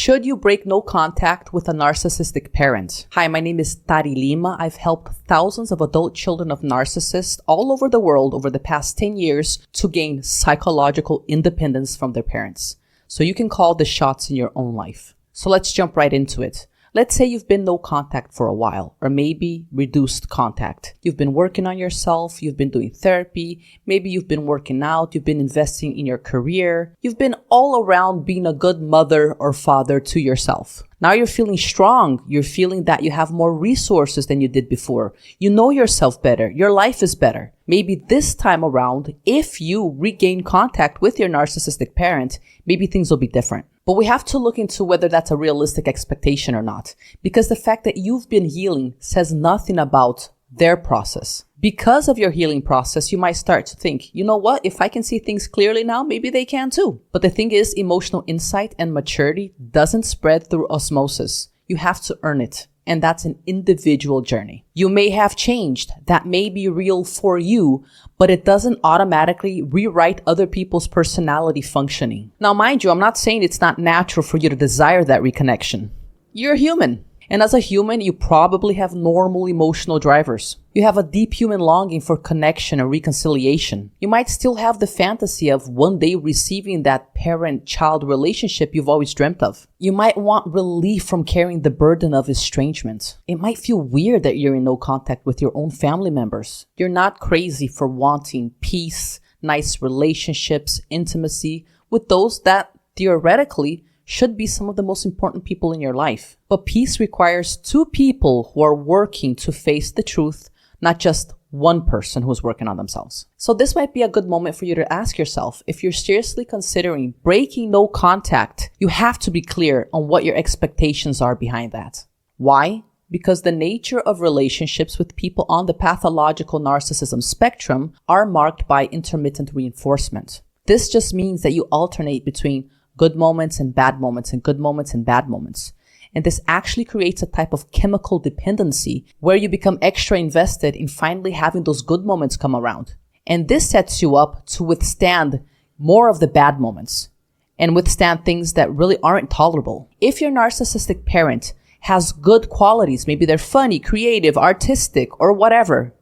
Should you break no contact with a narcissistic parent? Hi, my name is Tari Lima. I've helped thousands of adult children of narcissists all over the world over the past 10 years to gain psychological independence from their parents, so you can call the shots in your own life. So let's jump right into it. Let's say you've been no contact for a while, or maybe reduced contact. You've been working on yourself, you've been doing therapy, maybe you've been working out, you've been investing in your career, you've been all around being a good mother or father to yourself. Now you're feeling strong, you're feeling that you have more resources than you did before. You know yourself better, your life is better. Maybe this time around, if you regain contact with your narcissistic parent, maybe things will be different. But we have to look into whether that's a realistic expectation or not, because the fact that you've been healing says nothing about their process. Because of your healing process, you might start to think, you know what, if I can see things clearly now, maybe they can too. But the thing is, emotional insight and maturity doesn't spread through osmosis. You have to earn it. And that's an individual journey. You may have changed. That may be real for you, but it doesn't automatically rewrite other people's personality functioning. Now, mind you, I'm not saying it's not natural for you to desire that reconnection. You're human. And as a human, you probably have normal emotional drivers. You have a deep human longing for connection and reconciliation. You might still have the fantasy of one day receiving that parent-child relationship you've always dreamt of. You might want relief from carrying the burden of estrangement. It might feel weird that you're in no contact with your own family members. You're not crazy for wanting peace, nice relationships, intimacy with those that theoretically should be some of the most important people in your life. But peace requires two people who are working to face the truth, not just one person who's working on themselves. So this might be a good moment for you to ask yourself, if you're seriously considering breaking no contact, you have to be clear on what your expectations are behind that. Why? Because the nature of relationships with people on the pathological narcissism spectrum are marked by intermittent reinforcement. This just means that you alternate between good moments and bad moments and good moments and bad moments. And this actually creates a type of chemical dependency where you become extra invested in finally having those good moments come around. And this sets you up to withstand more of the bad moments and withstand things that really aren't tolerable. If your narcissistic parent has good qualities, maybe they're funny, creative, artistic, or whatever,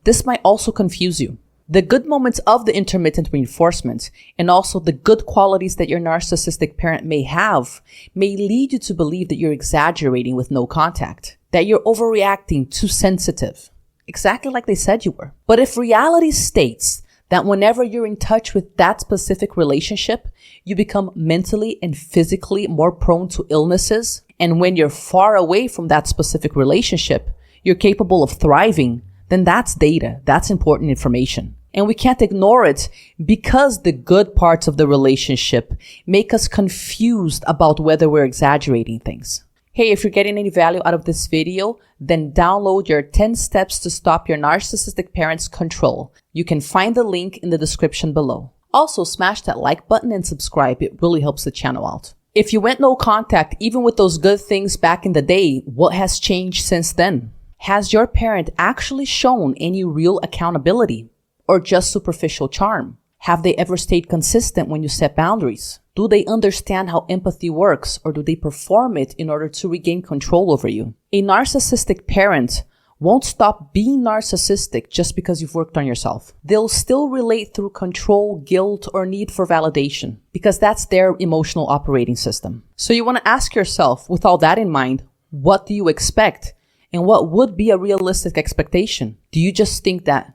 this might also confuse you. The good moments of the intermittent reinforcement and also the good qualities that your narcissistic parent may have may lead you to believe that you're exaggerating with no contact, that you're overreacting, too sensitive, exactly like they said you were. But if reality states that whenever you're in touch with that specific relationship, you become mentally and physically more prone to illnesses, and when you're far away from that specific relationship, you're capable of thriving, then that's data, that's important information. And we can't ignore it because the good parts of the relationship make us confused about whether we're exaggerating things. Hey, if you're getting any value out of this video, then download your 10 steps to stop your narcissistic parents' control. You can find the link in the description below. Also, smash that like button and subscribe. It really helps the channel out. If you went no contact, even with those good things back in the day, what has changed since then? Has your parent actually shown any real accountability or just superficial charm? Have they ever stayed consistent when you set boundaries? Do they understand how empathy works, or do they perform it in order to regain control over you? A narcissistic parent won't stop being narcissistic just because you've worked on yourself. They'll still relate through control, guilt, or need for validation because that's their emotional operating system. So you want to ask yourself, with all that in mind, what do you expect? And what would be a realistic expectation? Do you just think that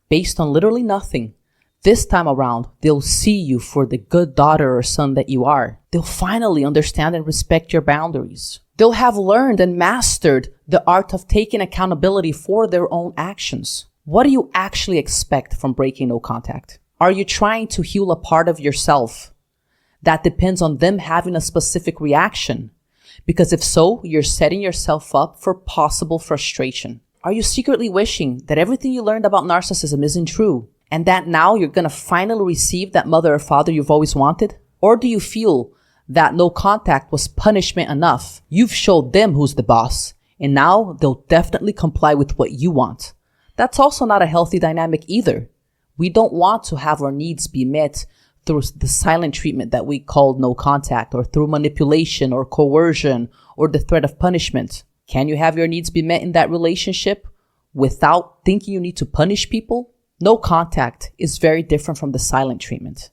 based on literally nothing, this time around, they'll see you for the good daughter or son that you are? They'll finally understand and respect your boundaries. They'll have learned and mastered the art of taking accountability for their own actions. What do you actually expect from breaking no contact? Are you trying to heal a part of yourself that depends on them having a specific reaction? Because if so, you're setting yourself up for possible frustration. Are you secretly wishing that everything you learned about narcissism isn't true and that now you're going to finally receive that mother or father you've always wanted? Or do you feel that no contact was punishment enough? You've showed them who's the boss, and now they'll definitely comply with what you want. That's also not a healthy dynamic either. We don't want to have our needs be met through the silent treatment that we call no contact, or through manipulation or coercion or the threat of punishment? Can you have your needs be met in that relationship without thinking you need to punish people? No contact is very different from the silent treatment.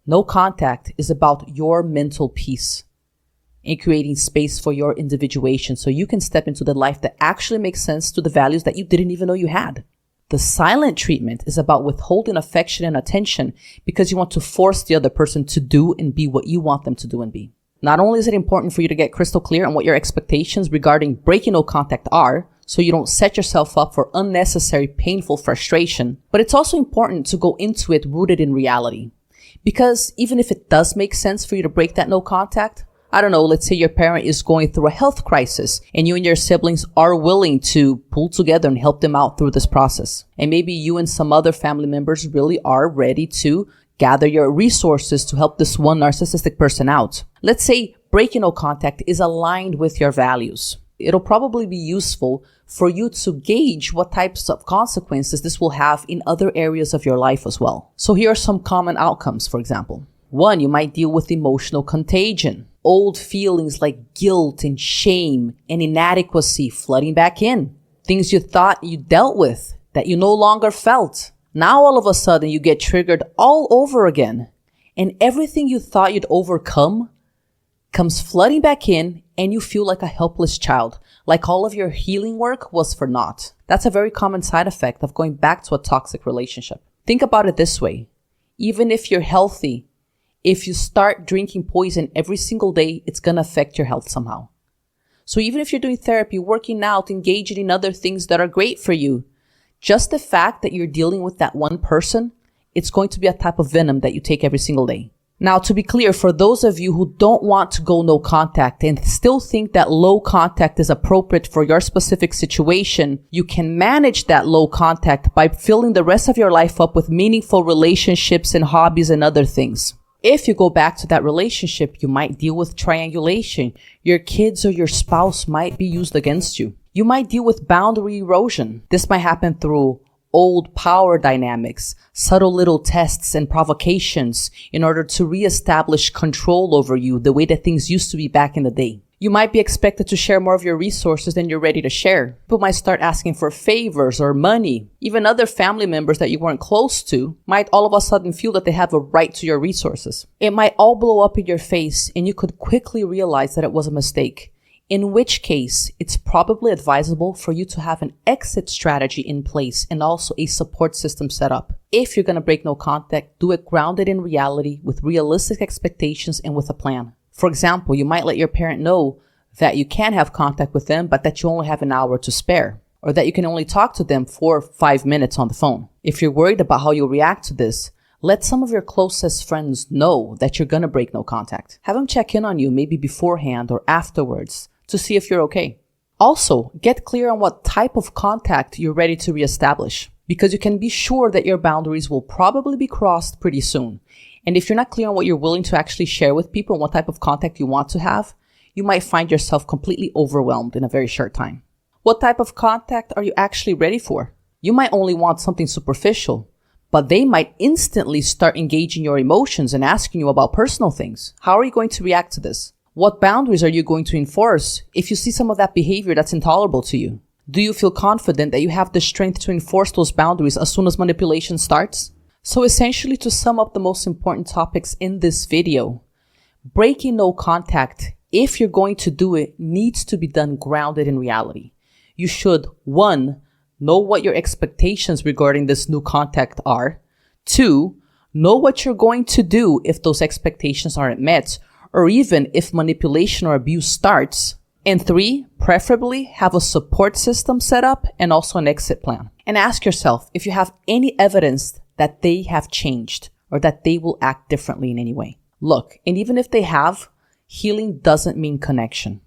No contact is about your mental peace and creating space for your individuation so you can step into the life that actually makes sense to the values that you didn't even know you had. The silent treatment is about withholding affection and attention because you want to force the other person to do and be what you want them to do and be. Not only is it important for you to get crystal clear on what your expectations regarding breaking no contact are, so you don't set yourself up for unnecessary painful frustration, but it's also important to go into it rooted in reality. Because even if it does make sense for you to break that no contact, I don't know, let's say your parent is going through a health crisis and you and your siblings are willing to pull together and help them out through this process. And maybe you and some other family members really are ready to gather your resources to help this one narcissistic person out. Let's say breaking no contact is aligned with your values. It'll probably be useful for you to gauge what types of consequences this will have in other areas of your life as well. So here are some common outcomes, for example. 1, you might deal with emotional contagion. Old feelings like guilt and shame and inadequacy flooding back in. Things you thought you dealt with that you no longer felt. Now all of a sudden you get triggered all over again. And everything you thought you'd overcome comes flooding back in and you feel like a helpless child, like all of your healing work was for naught. That's a very common side effect of going back to a toxic relationship. Think about it this way. Even if you're healthy, if you start drinking poison every single day, it's going to affect your health somehow. So even if you're doing therapy, working out, engaging in other things that are great for you, just the fact that you're dealing with that one person, it's going to be a type of venom that you take every single day. Now, to be clear, for those of you who don't want to go no contact and still think that low contact is appropriate for your specific situation, you can manage that low contact by filling the rest of your life up with meaningful relationships and hobbies and other things. If you go back to that relationship, you might deal with triangulation. Your kids or your spouse might be used against you. You might deal with boundary erosion. This might happen through old power dynamics, subtle little tests and provocations in order to reestablish control over you the way that things used to be back in the day. You might be expected to share more of your resources than you're ready to share. People might start asking for favors or money. Even other family members that you weren't close to might all of a sudden feel that they have a right to your resources. It might all blow up in your face and you could quickly realize that it was a mistake. In which case, it's probably advisable for you to have an exit strategy in place and also a support system set up. If you're going to break no contact, do it grounded in reality with realistic expectations and with a plan. For example, you might let your parent know that you can have contact with them, but that you only have an hour to spare, or that you can only talk to them for 5 minutes on the phone. If you're worried about how you'll react to this, let some of your closest friends know that you're going to break no contact. Have them check in on you maybe beforehand or afterwards to see if you're okay. Also, get clear on what type of contact you're ready to reestablish, because you can be sure that your boundaries will probably be crossed pretty soon. And if you're not clear on what you're willing to actually share with people and what type of contact you want to have, you might find yourself completely overwhelmed in a very short time. What type of contact are you actually ready for? You might only want something superficial, but they might instantly start engaging your emotions and asking you about personal things. How are you going to react to this? What boundaries are you going to enforce if you see some of that behavior that's intolerable to you? Do you feel confident that you have the strength to enforce those boundaries as soon as manipulation starts? So essentially, to sum up the most important topics in this video, breaking no contact, if you're going to do it, needs to be done grounded in reality. You should, 1, know what your expectations regarding this new contact are. 2, know what you're going to do if those expectations aren't met, or even if manipulation or abuse starts. And 3, preferably have a support system set up and also an exit plan. And ask yourself if you have any evidence that they have changed or that they will act differently in any way. Look, and even if they have, healing doesn't mean connection.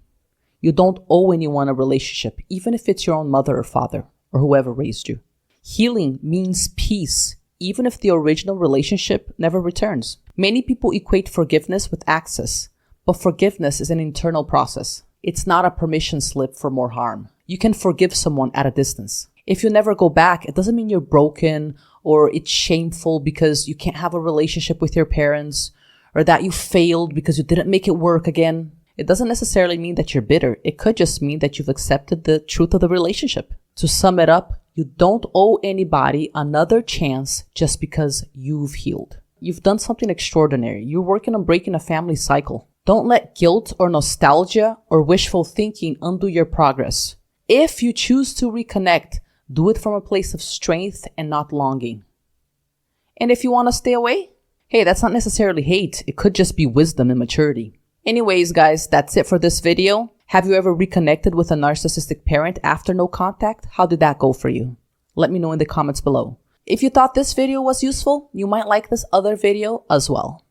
You don't owe anyone a relationship, even if it's your own mother or father or whoever raised you. Healing means peace, even if the original relationship never returns. Many people equate forgiveness with access, but forgiveness is an internal process. It's not a permission slip for more harm. You can forgive someone at a distance. If you never go back, it doesn't mean you're broken or it's shameful because you can't have a relationship with your parents, or that you failed because you didn't make it work again. It doesn't necessarily mean that you're bitter. It could just mean that you've accepted the truth of the relationship. To sum it up, you don't owe anybody another chance just because you've healed. You've done something extraordinary. You're working on breaking a family cycle. Don't let guilt or nostalgia or wishful thinking undo your progress. If you choose to reconnect, do it from a place of strength and not longing. And if you want to stay away, hey, that's not necessarily hate. It could just be wisdom and maturity. Anyways, guys, that's it for this video. Have you ever reconnected with a narcissistic parent after no contact? How did that go for you? Let me know in the comments below. If you thought this video was useful, you might like this other video as well.